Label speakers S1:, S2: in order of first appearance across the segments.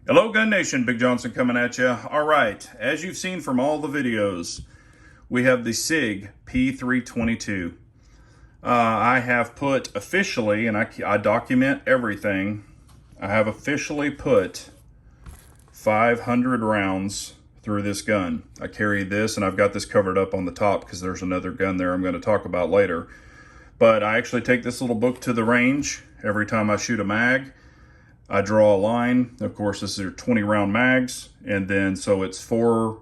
S1: Hello Gun Nation, Big Johnson coming at you. All right, as you've seen from all the videos, we have the Sig P322. I have put officially, and I document everything, I have officially put 500 rounds through this gun. I carry this, and I've got this covered up on the top because there's another gun there I'm going to talk about later. But I actually take this little book to the range every time I shoot a mag. I draw a line. Of course, this is your 20 round mags. And then, so it's four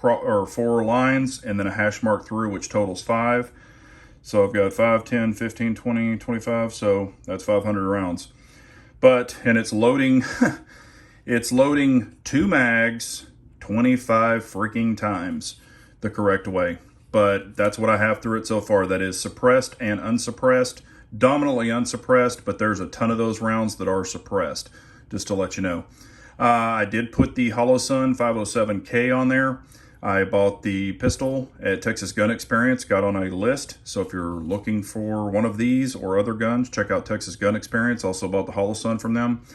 S1: lines and then a hash mark through, which totals 5. So I've got 5, 10, 15, 20, 25. So that's 500 rounds. And it's loading, it's loading 2 mags 25 freaking times the correct way. But that's what I have through it so far. That is suppressed and unsuppressed. Dominantly unsuppressed, but there's a ton of those rounds that are suppressed, just to let you know. I did put the Holosun 507K on there. I bought the pistol at Texas Gun Experience, got on a list. So if you're looking for one of these or other guns, check out Texas Gun Experience. Also bought the Holosun from them.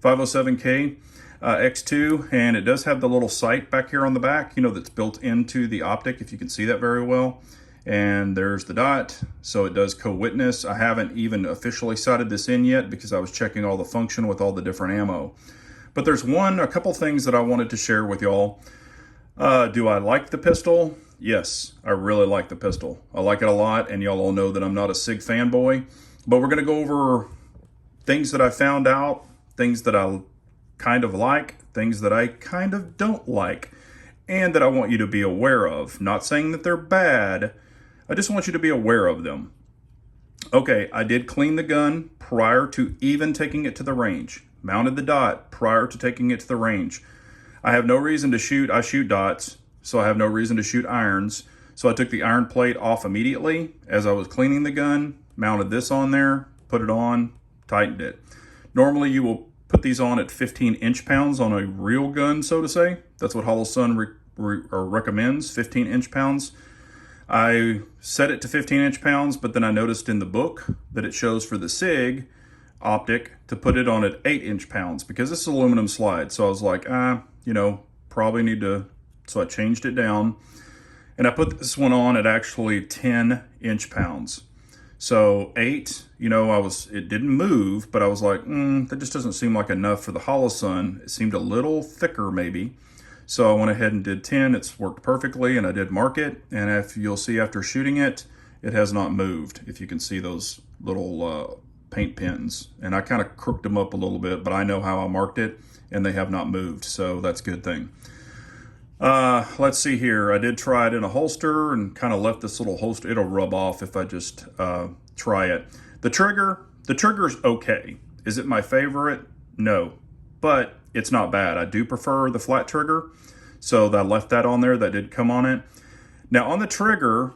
S1: 507K X2, and it does have the little sight back here on the back, you know, that's built into the Optic, if you can see that very well. And there's the dot, so it does co-witness. I haven't even officially sighted this in yet because I was checking all the function with all the different ammo. But there's a couple things that I wanted to share with y'all. Do I like the pistol? Yes, I really like the pistol. I like it a lot, and y'all all know that I'm not a Sig fanboy. But we're gonna go over things that I found out, things that I kind of like, things that I kind of don't like, and that I want you to be aware of. Not saying that they're bad, I just want you to be aware of them. Okay, I did clean the gun prior to even taking it to the range. Mounted the dot prior to taking it to the range. I have no reason to shoot. I shoot dots, so I have no reason to shoot irons. So I took the iron plate off immediately as I was cleaning the gun, mounted this on there, put it on, tightened it. Normally you will put these on at 15 inch-pounds on a real gun, so to say. That's what Holosun recommends, 15 inch-pounds. I set it to 15 inch-pounds, but then I noticed in the book that it shows for the Sig Optic to put it on at 8 inch-pounds because this is aluminum slide. So I was like, you know, probably need to, so I changed it down. And I put this one on at actually 10 inch-pounds. So 8, you know, it didn't move, but I was like, that just doesn't seem like enough for the Holosun. It seemed a little thicker maybe. So I went ahead and did 10. It's worked perfectly, and I did mark it. And if you'll see after shooting it, it has not moved. If you can see those little paint pins. And I kind of crooked them up a little bit, but I know how I marked it, and they have not moved. So that's a good thing. Let's see here. I did try it in a holster and kind of left this little holster. It'll rub off if I just try it. The trigger's okay. Is it my favorite? No, but it's not bad. I do prefer the flat trigger, so I left that on there. That did come on it. Now on the trigger,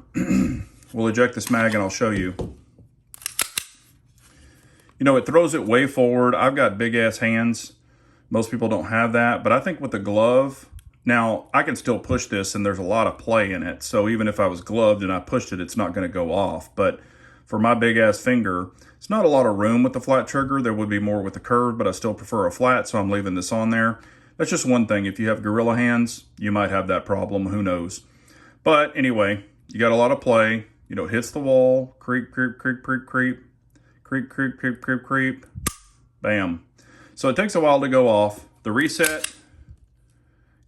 S1: we'll eject this mag and I'll show you. You know, it throws it way forward. I've got big ass hands. Most people don't have that, but I think with the glove, now I can still push this and there's a lot of play in it. So even if I was gloved and I pushed it, it's not going to go off. But for my big ass finger, it's not a lot of room with the flat trigger. There would be more with the curve, but I still prefer a flat, so I'm leaving this on there. That's just one thing. If you have gorilla hands, you might have that problem. Who knows? But anyway, you got a lot of play. You know, it hits the wall. Creep, creep, creep, creep, creep. Creep, creep, creep, creep, creep. Bam. So it takes a while to go off. The reset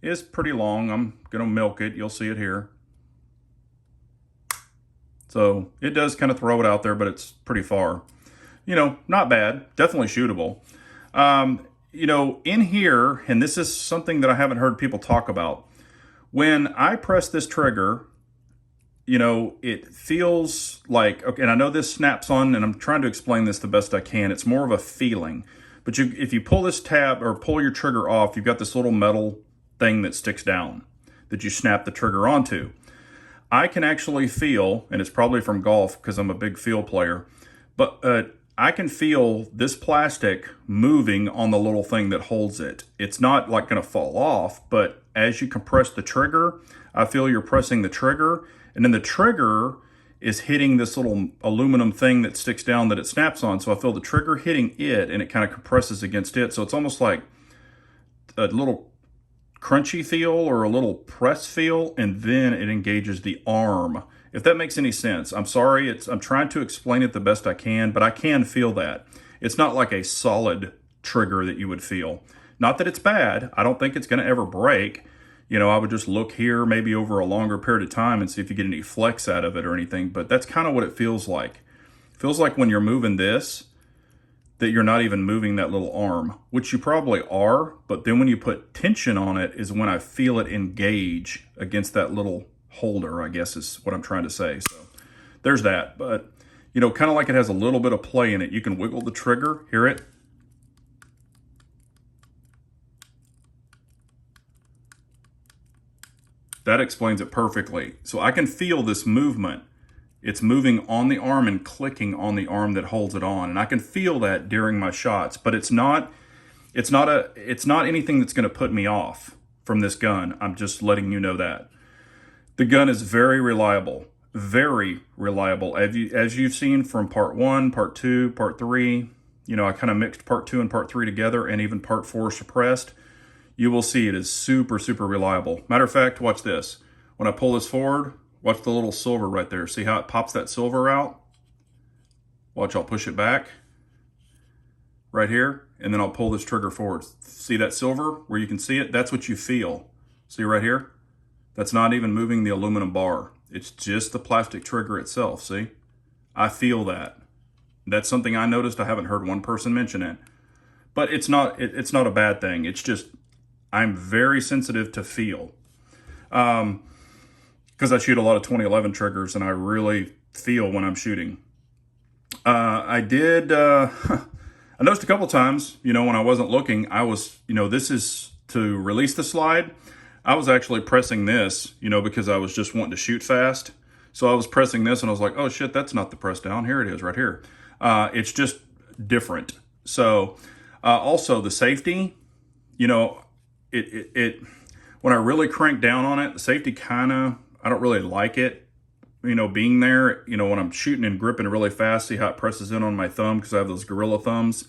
S1: is pretty long. I'm going to milk it. You'll see it here. So it does kind of throw it out there, but it's pretty far. You know, not bad. Definitely shootable. You know, in here, and this is something that I haven't heard people talk about. When I press this trigger, you know, it feels like, okay, and I know this snaps on, and I'm trying to explain this the best I can. It's more of a feeling. But if you pull this tab or pull your trigger off, you've got this little metal thing that sticks down that you snap the trigger onto. I can actually feel, and it's probably from golf because I'm a big feel player, but I can feel this plastic moving on the little thing that holds it. It's not like going to fall off, but as you compress the trigger, I feel you're pressing the trigger, and then the trigger is hitting this little aluminum thing that sticks down that it snaps on. So I feel the trigger hitting it, and it kind of compresses against it. So it's almost like a little crunchy feel or a little press feel, and then it engages the arm. If that makes any sense. I'm sorry, I'm trying to explain it the best I can, but I can feel that. It's not like a solid trigger that you would feel. Not that it's bad. I don't think it's going to ever break. You know, I would just look here maybe over a longer period of time and see if you get any flex out of it or anything, but that's kind of what it feels like. It feels like when you're moving this, that you're not even moving that little arm, which you probably are, but then when you put tension on it is when I feel it engage against that little holder, I guess is what I'm trying to say. So there's that, but you know, kind of like it has a little bit of play in it. You can wiggle the trigger, hear it. That explains it perfectly. So I can feel this movement. It's moving on the arm and clicking on the arm that holds it on. And I can feel that during my shots, but it's not anything that's going to put me off from this gun. I'm just letting you know that. The gun is very reliable, very reliable. As you've seen from part 1, part 2, part 3, you know, I kind of mixed part 2 and part 3 together, and even part 4 suppressed. You will see it is super, super reliable. Matter of fact, watch this. When I pull this forward, watch the little silver right there. See how it pops that silver out? Watch, I'll push it back right here, and then I'll pull this trigger forward. See that silver where you can see it? That's what you feel. See right here? That's not even moving the aluminum bar. It's just the plastic trigger itself, see? I feel that. That's something I noticed. I haven't heard one person mention it. But it's not a bad thing. It's just, I'm very sensitive to feel. Because I shoot a lot of 2011 triggers and I really feel when I'm shooting. I noticed a couple times, you know, when I wasn't looking, I was, you know, this is to release the slide. I was actually pressing this, you know, because I was just wanting to shoot fast. So I was pressing this and I was like, oh shit, that's not the press down. Here it is right here. It's just different. So also the safety, you know, when I really crank down on it, the safety kind of, I don't really like it, you know, being there, you know, when I'm shooting and gripping really fast, see how it presses in on my thumb because I have those gorilla thumbs.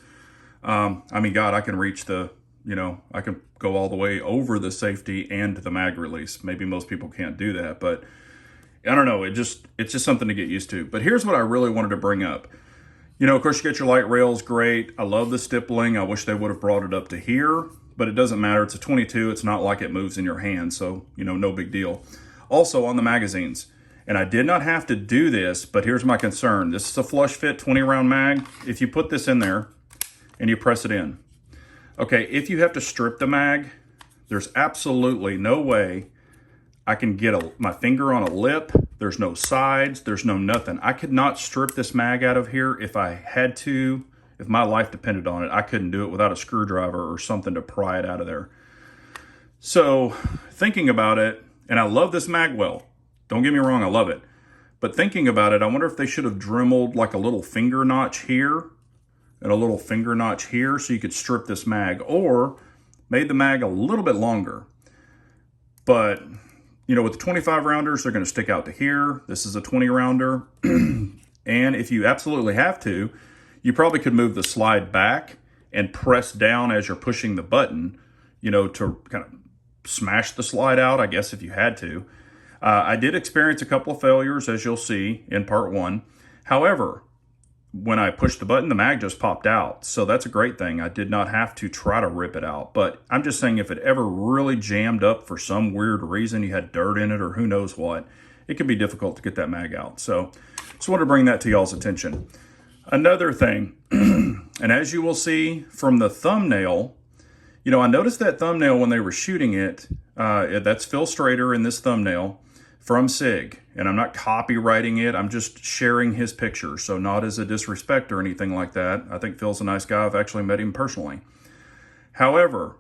S1: I mean, God, I can reach the, you know, I can go all the way over the safety and the mag release. Maybe most people can't do that, but I don't know. It's just something to get used to. But here's what I really wanted to bring up. You know, of course, you get your light rails, great. I love the stippling. I wish they would have brought it up to here, but it doesn't matter. It's a 22. It's not like it moves in your hand, so, you know, no big deal. Also on the magazines, and I did not have to do this, but here's my concern. This is a flush fit 20 round mag. If you put this in there and you press it in, okay, if you have to strip the mag, there's absolutely no way I can get my finger on a lip. There's no sides, there's no nothing. I could not strip this mag out of here if I had to, if my life depended on it. I couldn't do it without a screwdriver or something to pry it out of there. So thinking about it, and I love this mag well. Don't get me wrong, I love it. But thinking about it, I wonder if they should have dremeled like a little finger notch here and a little finger notch here so you could strip this mag, or made the mag a little bit longer. But, you know, with the 25 rounders, they're going to stick out to here. This is a 20 rounder. And if you absolutely have to, you probably could move the slide back and press down as you're pushing the button, you know, to kind of smash the slide out, I guess, if you had to. I did experience a couple of failures, as you'll see in part 1. However, when I pushed the button, the mag just popped out. So that's a great thing. I did not have to try to rip it out. But I'm just saying, if it ever really jammed up for some weird reason, you had dirt in it or who knows what, it could be difficult to get that mag out. So just wanted to bring that to y'all's attention. Another thing, and as you will see from the thumbnail, you know, I noticed that thumbnail when they were shooting it. That's Phil Strader in this thumbnail from Sig. And I'm not copywriting it. I'm just sharing his picture. So not as a disrespect or anything like that. I think Phil's a nice guy. I've actually met him personally. However,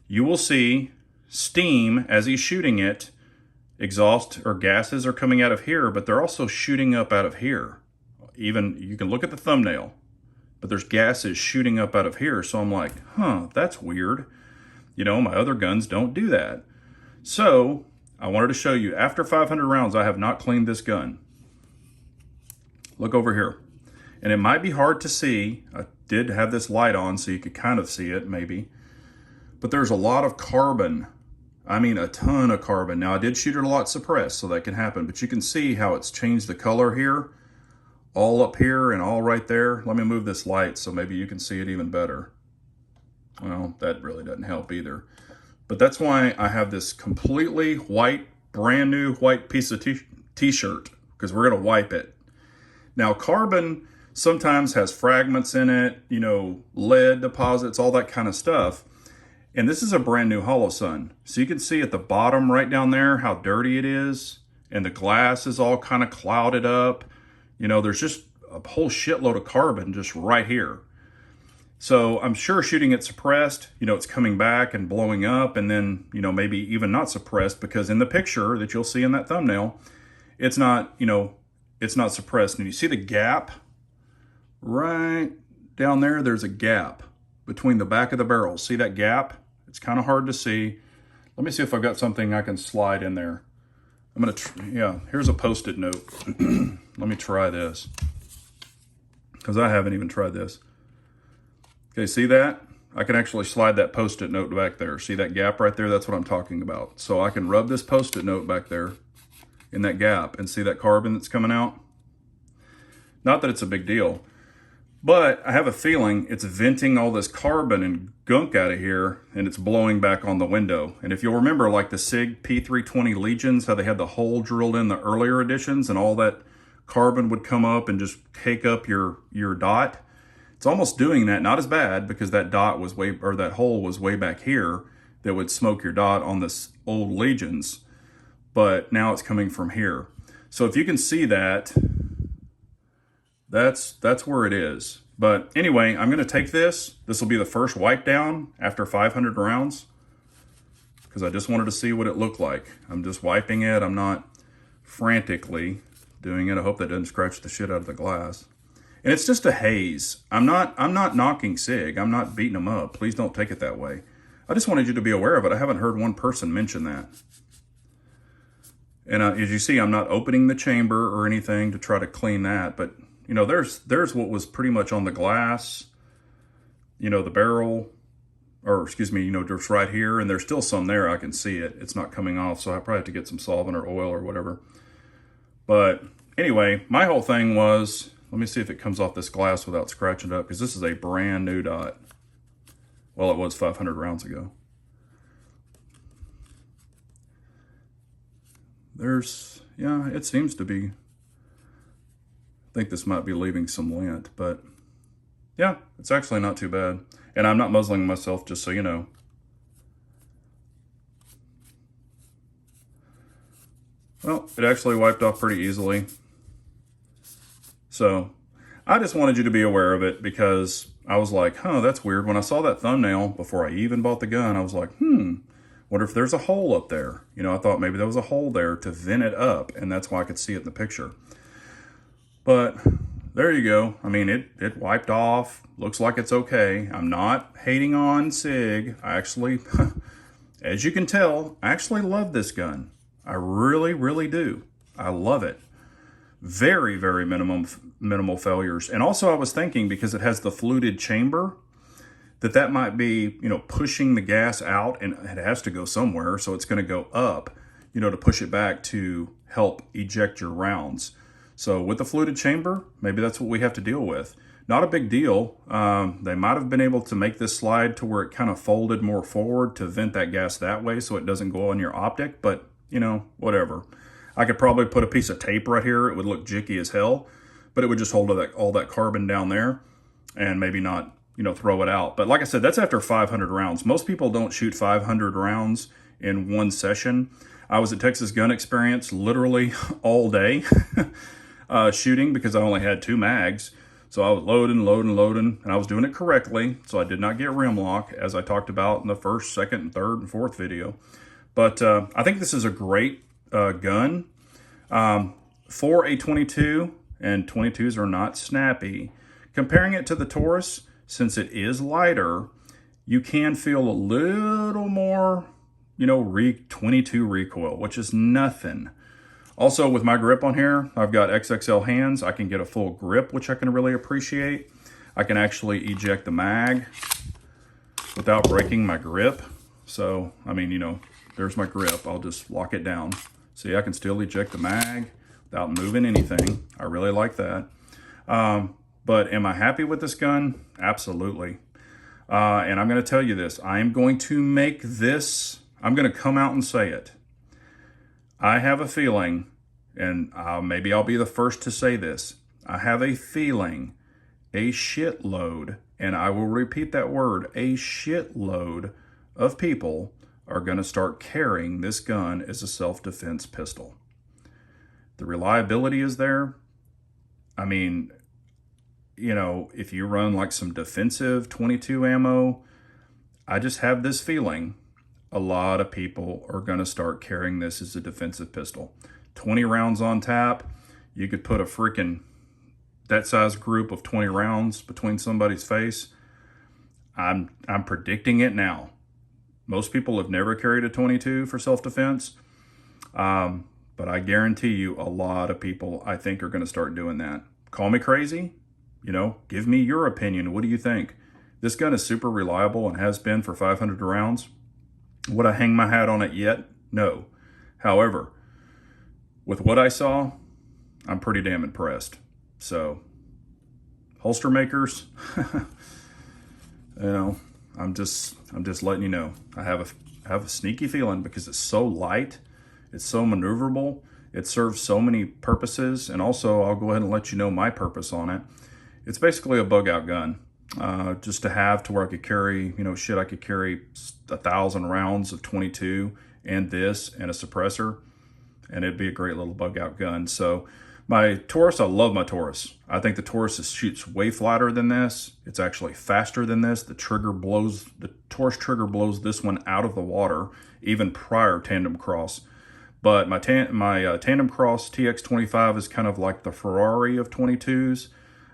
S1: you will see steam as he's shooting it. Exhaust or gases are coming out of here, but they're also shooting up out of here. Even, you can look at the thumbnail, but there's gases shooting up out of here. So I'm like, huh, that's weird. You know, my other guns don't do that. So I wanted to show you, after 500 rounds, I have not cleaned this gun. Look over here. And it might be hard to see. I did have this light on so you could kind of see it maybe. but there's a lot of carbon. I mean, a ton of carbon. Now, I did shoot it a lot suppressed, so that can happen, but you can see how it's changed the color here, all up here and all right there. Let me move this light so maybe you can see it even better. Well, that really doesn't help either. But that's why I have this completely white, brand new white piece of t-shirt, because we're gonna wipe it. Now, carbon sometimes has fragments in it, you know, lead deposits, all that kind of stuff. And this is a brand new holosun. So you can see at the bottom right down there how dirty it is. And the glass is all kind of clouded up. You know, there's just a whole shitload of carbon just right here. So I'm sure shooting it suppressed, you know, it's coming back and blowing up, and then, you know, maybe even not suppressed, because in the picture that you'll see in that thumbnail, it's not, you know, it's not suppressed. And you see the gap right down there? There's a gap between the back of the barrel. See that gap? It's kind of hard to see. Let me see if I've got something I can slide in there. I'm gonna, yeah, here's a Post-it note. Let me try this, because I haven't even tried this. Okay, see that? I can actually slide that Post-it note back there. See that gap right there? That's what I'm talking about. So I can rub this Post-it note back there in that gap and see that carbon that's coming out. Not that it's a big deal, but I have a feeling it's venting all this carbon and gunk out of here, and it's blowing back on the window. And if you'll remember, like the Sig P322 Legions, how they had the hole drilled in the earlier editions, and all that carbon would come up and just cake up your dot. It's almost doing that, not as bad, because that dot was way, or that hole was way back here that would smoke your dot on this old Legions, but now it's coming from here. So if you can see that, that's where it is. But anyway, I'm gonna take this. This will be the first wipe down after 500 rounds, because I just wanted to see what it looked like. I'm just wiping it. I'm not frantically doing it. I hope that doesn't scratch the shit out of the glass. And it's just a haze. I'm not knocking Sig. I'm not beating them up. Please don't take it that way. I just wanted you to be aware of it. I haven't heard one person mention that. And as you see, I'm not opening the chamber or anything to try to clean that, but you know, there's what was pretty much on the glass, you know, the barrel, or excuse me, you know, just right here, and there's still some there. I can see it. It's not coming off, so I probably have to get some solvent or oil or whatever. But anyway, my whole thing was, let me see if it comes off this glass without scratching it up, because this is a brand new dot. Well, it was 500 rounds ago. Yeah, it seems to be. I think this might be leaving some lint, but yeah, it's actually not too bad. And I'm not muzzling myself, just so you know. Well, it actually wiped off pretty easily. So I just wanted you to be aware of it, because I was like, huh, that's weird. When I saw that thumbnail before I even bought the gun, I was like, wonder if there's a hole up there. You know, I thought maybe there was a hole there to vent it up, and that's why I could see it in the picture. But there you go. I mean, it wiped off. Looks like it's okay. I'm not hating on Sig. I actually, as you can tell, I actually love this gun. I really, really do. I love it. Very, very minimal failures. And also I was thinking, because it has the fluted chamber, that might be, you know, pushing the gas out, and it has to go somewhere. So it's going to go up, you know, to push it back to help eject your rounds. So with the fluted chamber, maybe that's what we have to deal with. Not a big deal. They might have been able to make this slide to where it kind of folded more forward to vent that gas that way, so it doesn't go on your optic, but you know, whatever. I could probably put a piece of tape right here. It would look jicky as hell, but it would just hold all that carbon down there and maybe not, you know, throw it out. But like I said, that's after 500 rounds. Most people don't shoot 500 rounds in one session. I was at Texas Gun Experience literally all day shooting, because I only had 2 mags. So I was loading, and I was doing it correctly. So I did not get rim lock, as I talked about in the first, second, and third, and fourth video. But I think this is a great gun for a 22, and 22s are not snappy. Comparing it to the Taurus, since it is lighter, you can feel a little more, you know, 22 recoil, which is nothing. Also, with my grip on here, I've got XXL hands. I can get a full grip, which I can really appreciate. I can actually eject the mag without breaking my grip, So, I mean, you know, there's my grip. I'll just lock it down. See, I can still eject the mag without moving anything. I really like that. But am I happy with this gun? Absolutely. And I'm going to tell you this. I am going to make this, I'm going to come out and say it. I have a feeling, and maybe I'll be the first to say this. I have a feeling a shitload, and I will repeat that word, a shitload of people are going to start carrying this gun as a self-defense pistol. The reliability is there. I mean, you know, if you run like some defensive 22 ammo, I just have this feeling a lot of people are going to start carrying this as a defensive pistol. 20 rounds on tap, you could put a freaking that size group of 20 rounds between somebody's face. I'm predicting it now. Most people have never carried a 22 for self-defense, but I guarantee you a lot of people, I think, are going to start doing that. Call me crazy, you know, give me your opinion. What do you think? This gun is super reliable and has been for 500 rounds. Would I hang my hat on it yet? No. However, with what I saw, I'm pretty damn impressed. So, holster makers, you know, I'm just letting you know. I have a sneaky feeling because it's so light, it's so maneuverable, it serves so many purposes, and also I'll go ahead and let you know my purpose on it. It's basically a bug out gun, just to have to where I could carry, you know, shit, I could carry 1,000 rounds of 22 and this and a suppressor, and it'd be a great little bug out gun. So my Taurus, I love my Taurus. I think the Taurus shoots way flatter than this. It's actually faster than this. The Taurus trigger blows this one out of the water, even prior tandem cross. But my tandem cross TX25 is kind of like the Ferrari of 22s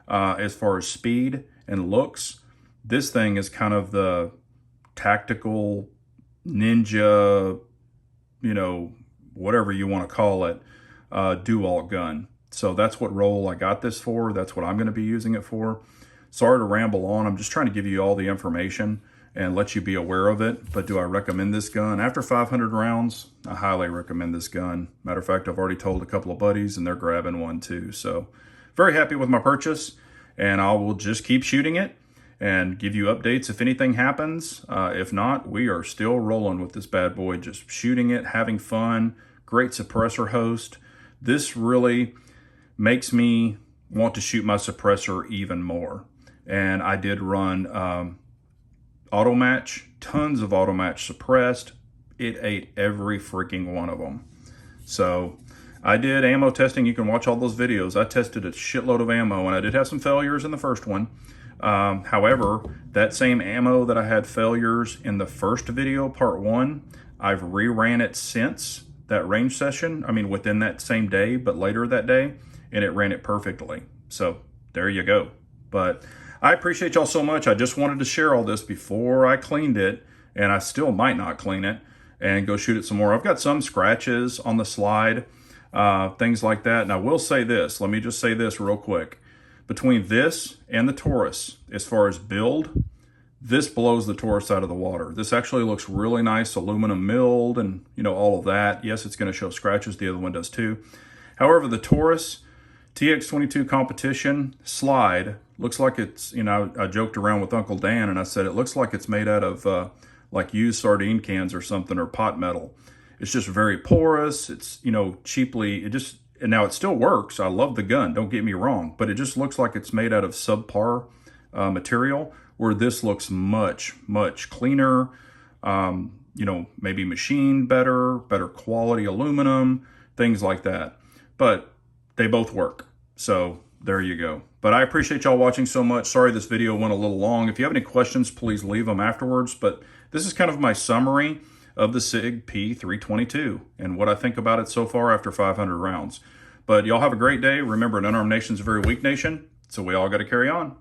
S1: as far as speed and looks. This thing is kind of the tactical ninja, you know, whatever you want to call it, do-alt gun. So that's what role I got this for. That's what I'm going to be using it for. Sorry to ramble on. I'm just trying to give you all the information and let you be aware of it. But do I recommend this gun? After 500 rounds, I highly recommend this gun. Matter of fact, I've already told a couple of buddies and they're grabbing one too. So very happy with my purchase, and I will just keep shooting it and give you updates if anything happens. If not, we are still rolling with this bad boy, just shooting it, having fun, great suppressor host. This really makes me want to shoot my suppressor even more. And I did run auto match, tons of auto match suppressed. It ate every freaking one of them. So I did ammo testing. You can watch all those videos. I tested a shitload of ammo, and I did have some failures in the first one. However, that same ammo that I had failures in the first video, part 1, I've reran it since that range session. I mean, within that same day, but later that day, and it ran it perfectly. So there you go. But I appreciate y'all so much. I just wanted to share all this before I cleaned it, and I still might not clean it and go shoot it some more. I've got some scratches on the slide, things like that. And I will say this, let me just say this real quick. Between this and the Taurus, as far as build, this blows the Taurus out of the water. This actually looks really nice, aluminum milled and, you know, all of that. Yes, it's going to show scratches. The other one does too. However, the Taurus TX22 competition slide looks like it's, you know, I joked around with Uncle Dan and I said it looks like it's made out of like used sardine cans or something, or pot metal. It's just very porous. It's, you know, cheaply, and now it still works. I love the gun, don't get me wrong, but it just looks like it's made out of subpar material, where this looks much, much cleaner, you know, maybe machined better quality aluminum, things like that. But they both work. So there you go. But I appreciate y'all watching so much. Sorry this video went a little long. If you have any questions, please leave them afterwards. But this is kind of my summary of the Sig P322 and what I think about it so far after 500 rounds. But y'all have a great day. Remember, an unarmed nation is a very weak nation, so we all got to carry on.